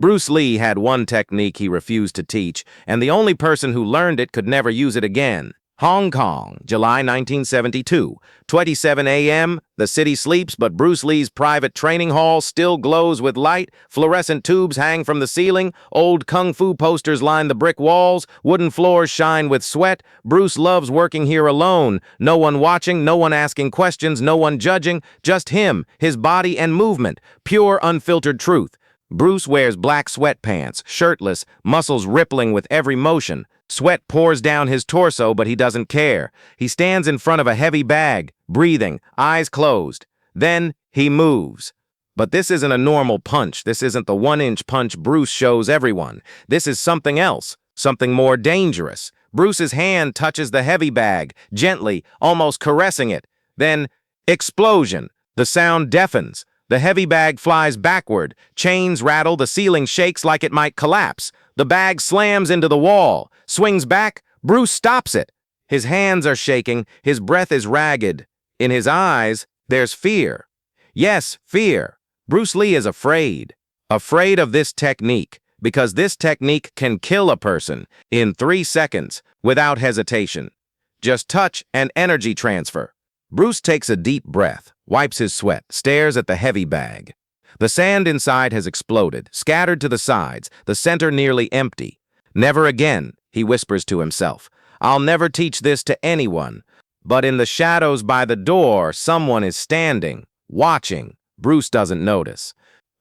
Bruce Lee had one technique he refused to teach, and the only person who learned it could never use it again. Hong Kong, July 1972. 27 a.m., the city sleeps, but Bruce Lee's private training hall still glows with light. Fluorescent tubes hang from the ceiling. Old kung fu posters line the brick walls. Wooden floors shine with sweat. Bruce loves working here alone. No one watching, no one asking questions, no one judging. Just him, his body and movement. Pure, unfiltered truth. Bruce wears black sweatpants, shirtless, muscles rippling with every motion. Sweat pours down his torso, but he doesn't care. He stands in front of a heavy bag, breathing, eyes closed. Then he moves. But this isn't a normal punch. This isn't the 1-inch punch Bruce shows everyone. This is something else, something more dangerous. Bruce's hand touches the heavy bag, gently, almost caressing it. Then, explosion. The sound deafens. The heavy bag flies backward. Chains rattle. The ceiling shakes like it might collapse. The bag slams into the wall, swings back. Bruce stops it. His hands are shaking. His breath is ragged. In his eyes, there's fear. Yes, fear. Bruce Lee is afraid. Afraid of this technique, because this technique can kill a person in 3 seconds without hesitation. Just touch and energy transfer. Bruce takes a deep breath, wipes his sweat, stares at the heavy bag. The sand inside has exploded, scattered to the sides, the center nearly empty. Never again, he whispers to himself. I'll never teach this to anyone. But in the shadows by the door, someone is standing, watching. Bruce doesn't notice.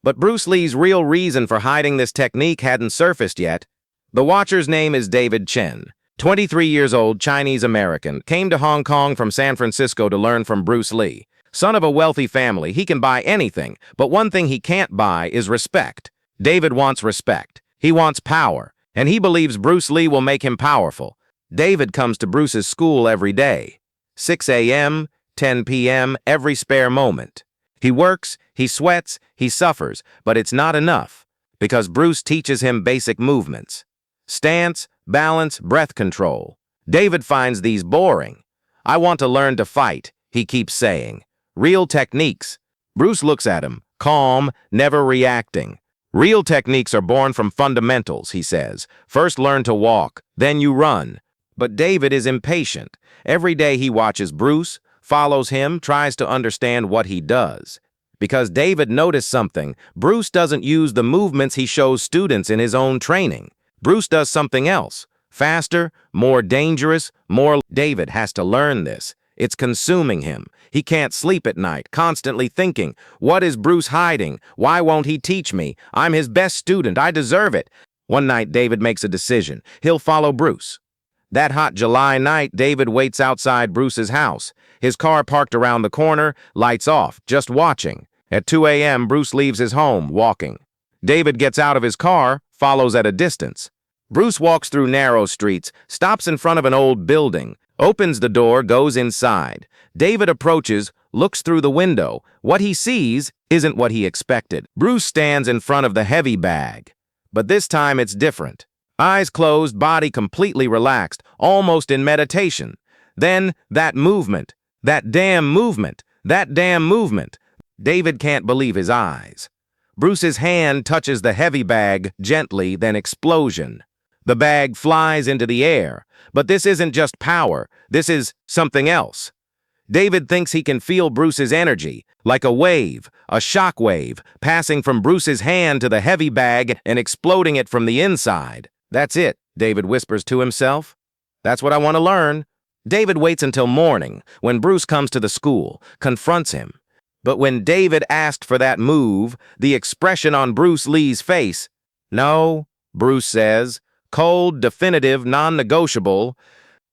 But Bruce Lee's real reason for hiding this technique hadn't surfaced yet. The watcher's name is David Chen. 23 years old, Chinese-American, came to Hong Kong from San Francisco to learn from Bruce Lee. Son of a wealthy family, he can buy anything, but one thing he can't buy is respect. David wants respect. He wants power, and he believes Bruce Lee will make him powerful. David comes to Bruce's school every day. 6 a.m., 10 p.m., every spare moment. He works, he sweats, he suffers, but it's not enough, because Bruce teaches him basic movements. Stance, balance, breath control. David finds these boring. I want to learn to fight, he keeps saying. Real techniques. Bruce looks at him, calm, never reacting. Real techniques are born from fundamentals, he says. First learn to walk, then you run. But David is impatient. Every day he watches Bruce, follows him, tries to understand what he does. Because David noticed something, Bruce doesn't use the movements he shows students in his own training. Bruce does something else. Faster, more dangerous, more... David has to learn this. It's consuming him. He can't sleep at night, constantly thinking, what is Bruce hiding? Why won't he teach me? I'm his best student. I deserve it. One night, David makes a decision. He'll follow Bruce. That hot July night, David waits outside Bruce's house. His car parked around the corner, lights off, just watching. At 2 a.m., Bruce leaves his home, walking. David gets out of his car, follows at a distance. Bruce walks through narrow streets, stops in front of an old building, opens the door, goes inside. David approaches, looks through the window. What he sees isn't what he expected. Bruce stands in front of the heavy bag. But this time it's different. Eyes closed, body completely relaxed, almost in meditation. Then that movement, that damn movement, that damn movement. David can't believe his eyes. Bruce's hand touches the heavy bag gently, then explosion. The bag flies into the air. But this isn't just power. This is something else. David thinks he can feel Bruce's energy, like a wave, a shock wave, passing from Bruce's hand to the heavy bag and exploding it from the inside. That's it, David whispers to himself. That's what I want to learn. David waits until morning, when Bruce comes to the school, confronts him. But when David asked for that move, the expression on Bruce Lee's face, no, Bruce says, cold, definitive, non-negotiable.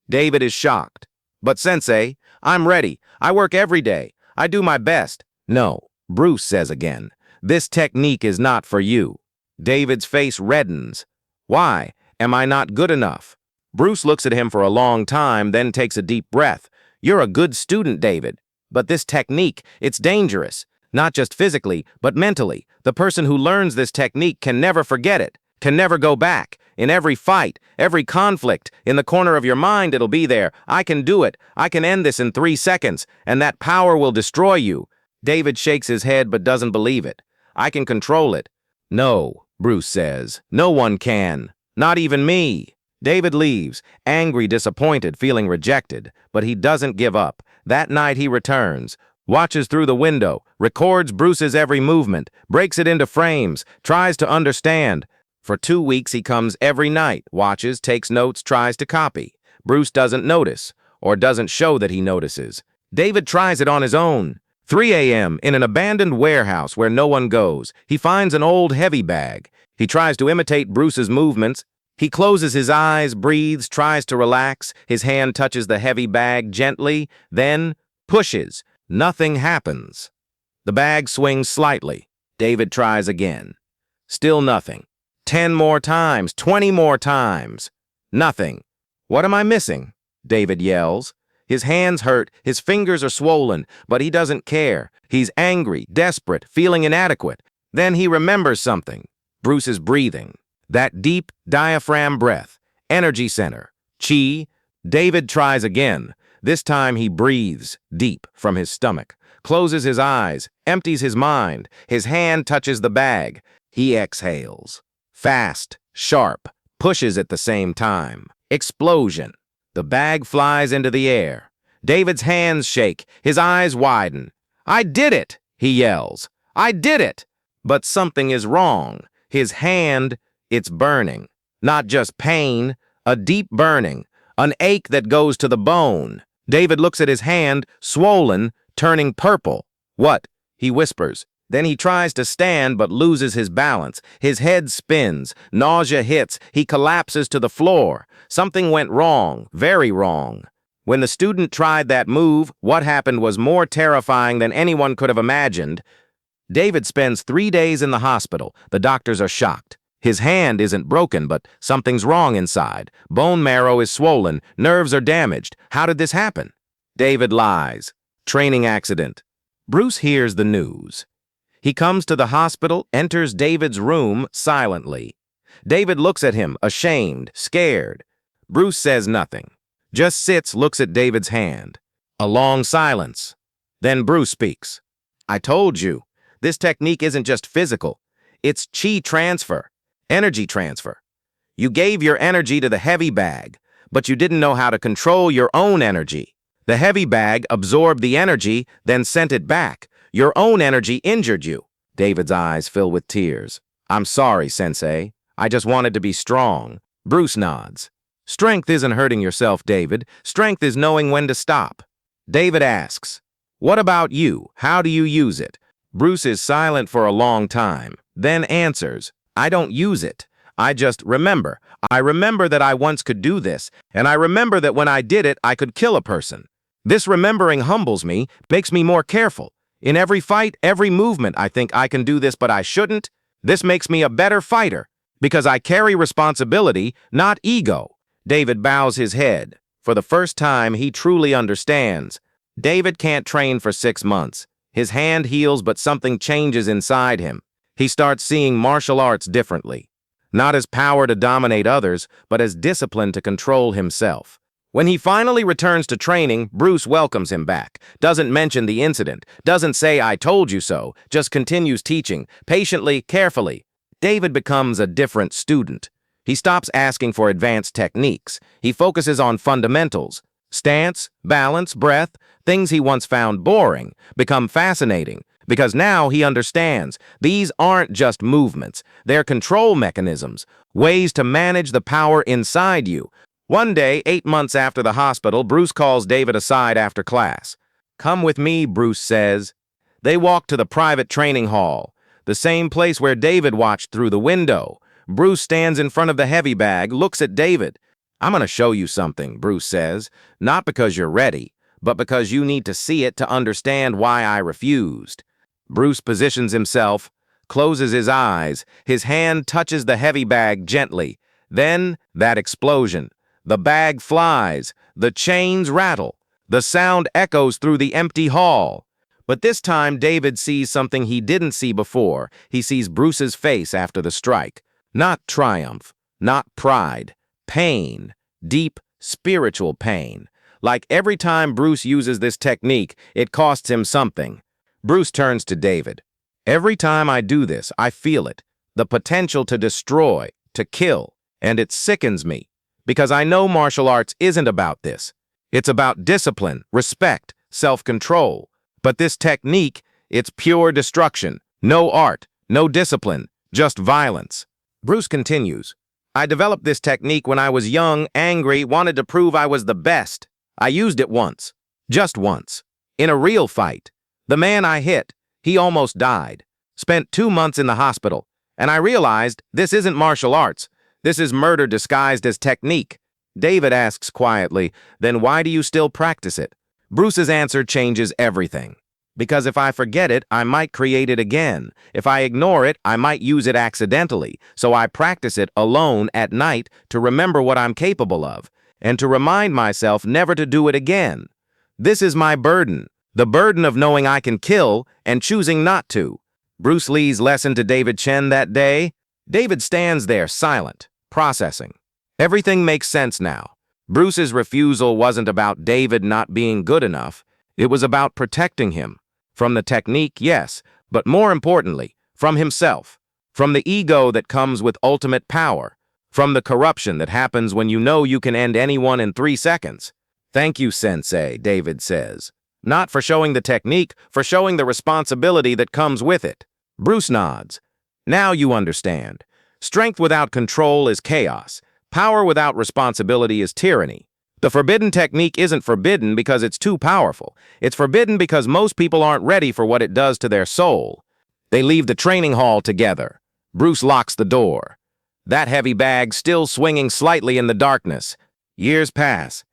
David is shocked. But Sensei, I'm ready. I work every day. I do my best. No, Bruce says again. This technique is not for you. David's face reddens. Why? Am I not good enough? Bruce looks at him for a long time, then takes a deep breath. You're a good student, David. But this technique, it's dangerous. Not just physically, but mentally. The person who learns this technique can never forget it, can never go back. In every fight, every conflict, in the corner of your mind it'll be there. I can do it. I can end this in 3 seconds, and that power will destroy you. David shakes his head but doesn't believe it. I can control it. No, Bruce says. No one can. Not even me. David leaves, angry, disappointed, feeling rejected, but he doesn't give up. That night he returns, watches through the window, records Bruce's every movement, breaks it into frames, tries to understand. For 2 weeks he comes every night, watches, takes notes, tries to copy. Bruce doesn't notice, or doesn't show that he notices. David tries it on his own. 3 a.m. in an abandoned warehouse where no one goes, he finds an old heavy bag. He tries to imitate Bruce's movements. He closes his eyes, breathes, tries to relax. His hand touches the heavy bag gently, then pushes. Nothing happens. The bag swings slightly. David tries again. Still nothing. 10 more times, 20 more times. Nothing. What am I missing? David yells. His hands hurt, his fingers are swollen, but he doesn't care. He's angry, desperate, feeling inadequate. Then he remembers something. Bruce's breathing. That deep diaphragm breath. Energy center. Chi. David tries again. This time he breathes deep from his stomach, closes his eyes, empties his mind. His hand touches the bag. He exhales. Fast, sharp, pushes at the same time. Explosion. The bag flies into the air. David's hands shake. His eyes widen. I did it, he yells. I did it. But something is wrong. His hand, it's burning. Not just pain, a deep burning, an ache that goes to the bone. David looks at his hand, swollen, turning purple. What? He whispers. Then he tries to stand but loses his balance. His head spins. Nausea hits. He collapses to the floor. Something went wrong, very wrong. When the student tried that move, what happened was more terrifying than anyone could have imagined. David spends 3 days in the hospital. The doctors are shocked. His hand isn't broken, but something's wrong inside. Bone marrow is swollen. Nerves are damaged. How did this happen? David lies. Training accident. Bruce hears the news. He comes to the hospital, enters David's room silently. David looks at him, ashamed, scared. Bruce says nothing. Just sits, looks at David's hand. A long silence. Then Bruce speaks. I told you, this technique isn't just physical. It's chi transfer, energy transfer. You gave your energy to the heavy bag, but you didn't know how to control your own energy. The heavy bag absorbed the energy, then sent it back. Your own energy injured you. David's eyes fill with tears. I'm sorry, Sensei. I just wanted to be strong. Bruce nods. Strength isn't hurting yourself, David. Strength is knowing when to stop. David asks, what about you? How do you use it? Bruce is silent for a long time, then answers, I don't use it. I just remember. I remember that I once could do this, and I remember that when I did it, I could kill a person. This remembering humbles me, makes me more careful. In every fight, every movement, I think I can do this, but I shouldn't. This makes me a better fighter, because I carry responsibility, not ego. David bows his head. For the first time, he truly understands. David can't train for 6 months. His hand heals, but something changes inside him. He starts seeing martial arts differently. Not as power to dominate others, but as discipline to control himself. When he finally returns to training, Bruce welcomes him back, doesn't mention the incident, doesn't say I told you so, just continues teaching, patiently, carefully. David becomes a different student. He stops asking for advanced techniques. He focuses on fundamentals. Stance, balance, breath, things he once found boring, become fascinating, because now he understands these aren't just movements, they're control mechanisms, ways to manage the power inside you. One day, 8 months after the hospital, Bruce calls David aside after class. Come with me, Bruce says. They walk to the private training hall, the same place where David watched through the window. Bruce stands in front of the heavy bag, looks at David. I'm going to show you something, Bruce says, not because you're ready, but because you need to see it to understand why I refused. Bruce positions himself, closes his eyes, his hand touches the heavy bag gently. Then, that explosion. The bag flies, the chains rattle, the sound echoes through the empty hall. But this time, David sees something he didn't see before. He sees Bruce's face after the strike. Not triumph, not pride, pain, deep spiritual pain. Like every time Bruce uses this technique, it costs him something. Bruce turns to David. Every time I do this, I feel it. the potential to destroy, to kill, and it sickens me, because I know martial arts isn't about this. It's about discipline, respect, self-control. But this technique, it's pure destruction. No art, no discipline, just violence. Bruce continues, I developed this technique when I was young, angry, wanted to prove I was the best. I used it once. Just once. In a real fight. The man I hit, he almost died. Spent 2 months in the hospital. And I realized this isn't martial arts. This is murder disguised as technique. David asks quietly, then why do you still practice it? Bruce's answer changes everything. Because if I forget it, I might create it again. If I ignore it, I might use it accidentally. So I practice it alone at night to remember what I'm capable of, and to remind myself never to do it again. This is my burden, the burden of knowing I can kill and choosing not to. Bruce Lee's lesson to David Chen that day? David stands there silent, processing. Everything makes sense now. Bruce's refusal wasn't about David not being good enough. It was about protecting him. From the technique, yes, but more importantly, from himself. From the ego that comes with ultimate power. From the corruption that happens when you know you can end anyone in 3 seconds. Thank you, Sensei, David says. Not for showing the technique, for showing the responsibility that comes with it. Bruce nods. Now you understand. Strength without control is chaos. Power without responsibility is tyranny. The forbidden technique isn't forbidden because it's too powerful. It's forbidden because most people aren't ready for what it does to their soul. They leave the training hall together. Bruce locks the door. That heavy bag still swinging slightly in the darkness. Years pass.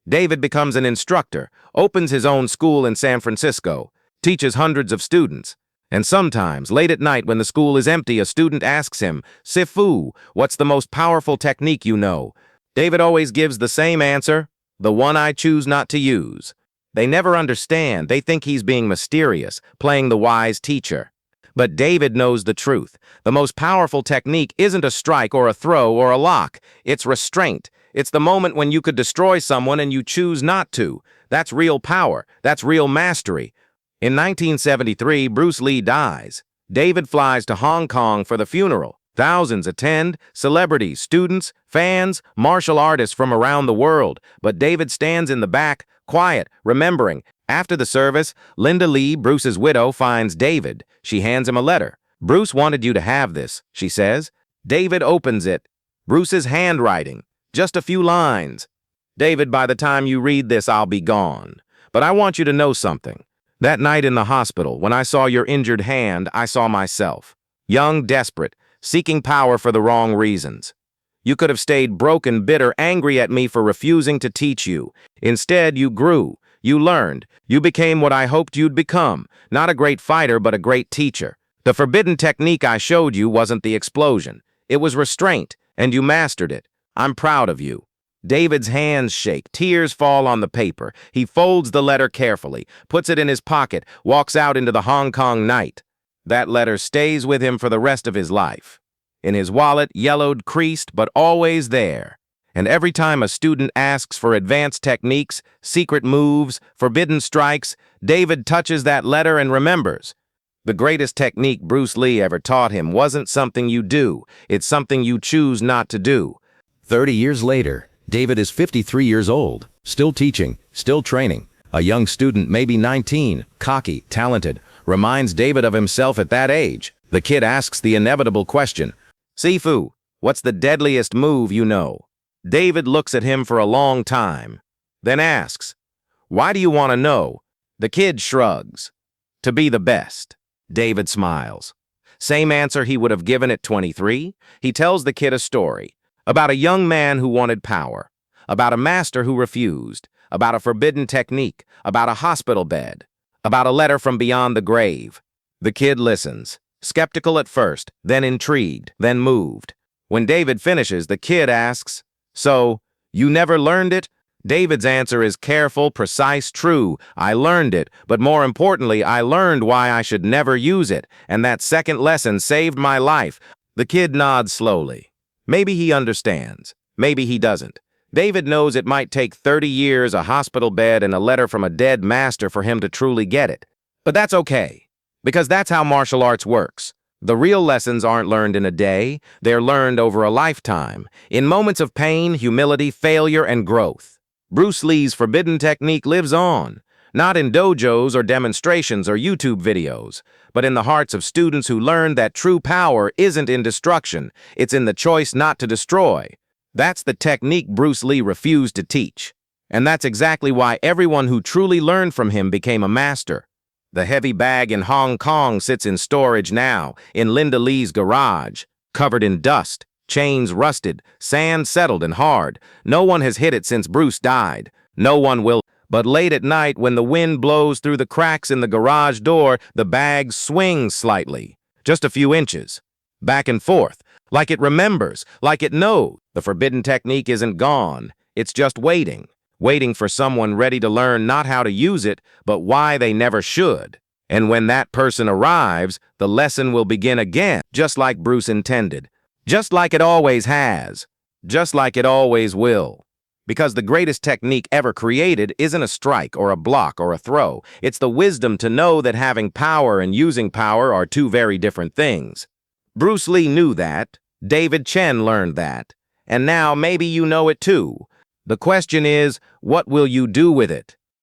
David becomes an instructor, opens his own school in San Francisco, teaches hundreds of students. And sometimes, late at night when the school is empty, a student asks him, Sifu, what's the most powerful technique you know? David always gives the same answer, the one I choose not to use. They never understand. They think he's being mysterious, playing the wise teacher. But David knows the truth. The most powerful technique isn't a strike or a throw or a lock. It's restraint. It's the moment when you could destroy someone and you choose not to. That's real power. That's real mastery. In 1973, Bruce Lee dies. David flies to Hong Kong for the funeral. Thousands attend, celebrities, students, fans, martial artists from around the world. But David stands in the back, quiet, remembering. After the service, Linda Lee, Bruce's widow, finds David. She hands him a letter. Bruce wanted you to have this, she says. David opens it. Bruce's handwriting. Just a few lines. David, by the time you read this, I'll be gone. But I want you to know something. That night in the hospital, when I saw your injured hand, I saw myself. Young, desperate, seeking power for the wrong reasons. You could have stayed broken, bitter, angry at me for refusing to teach you. Instead, you grew. You learned. You became what I hoped you'd become. Not a great fighter, but a great teacher. The forbidden technique I showed you wasn't the explosion. It was restraint, and you mastered it. I'm proud of you. David's hands shake. Tears fall on the paper. He folds the letter carefully, puts it in his pocket, walks out into the Hong Kong night. That letter stays with him for the rest of his life. In his wallet, yellowed, creased, but always there. And every time a student asks for advanced techniques, secret moves, forbidden strikes, David touches that letter and remembers. The greatest technique Bruce Lee ever taught him wasn't something you do. It's something you choose not to do. 30 years later, David is 53 years old, still teaching, still training. A young student, maybe 19, cocky, talented, reminds David of himself at that age. The kid asks the inevitable question, Sifu, what's the deadliest move you know? David looks at him for a long time, then asks, why do you want to know? The kid shrugs. To be the best. David smiles. Same answer he would have given at 23. He tells the kid a story about a young man who wanted power, about a master who refused, about a forbidden technique, about a hospital bed, about a letter from beyond the grave. The kid listens, skeptical at first, then intrigued, then moved. When David finishes, the kid asks, so, you never learned it? David's answer is careful, precise, true. I learned it, but more importantly, I learned why I should never use it, and that second lesson saved my life. The kid nods slowly. Maybe he understands. Maybe he doesn't. David knows it might take 30 years, a hospital bed, and a letter from a dead master for him to truly get it. But that's okay, because that's how martial arts works. The real lessons aren't learned in a day, they're learned over a lifetime, in moments of pain, humility, failure, and growth. Bruce Lee's forbidden technique lives on, not in dojos or demonstrations or YouTube videos, but in the hearts of students who learned that true power isn't in destruction, it's in the choice not to destroy. That's the technique Bruce Lee refused to teach. And that's exactly why everyone who truly learned from him became a master. The heavy bag in Hong Kong sits in storage now, in Linda Lee's garage, covered in dust, chains rusted, sand settled and hard. No one has hit it since Bruce died. No one will. But late at night, when the wind blows through the cracks in the garage door, the bag swings slightly, just a few inches, back and forth, like it remembers, like it knows. The forbidden technique isn't gone. It's just waiting. Waiting for someone ready to learn not how to use it, but why they never should. And when that person arrives, the lesson will begin again, just like Bruce intended, just like it always has, just like it always will. Because the greatest technique ever created isn't a strike or a block or a throw. It's the wisdom to know that having power and using power are two very different things. Bruce Lee knew that. David Chen learned that. And now maybe you know it too. The question is, what will you do with it?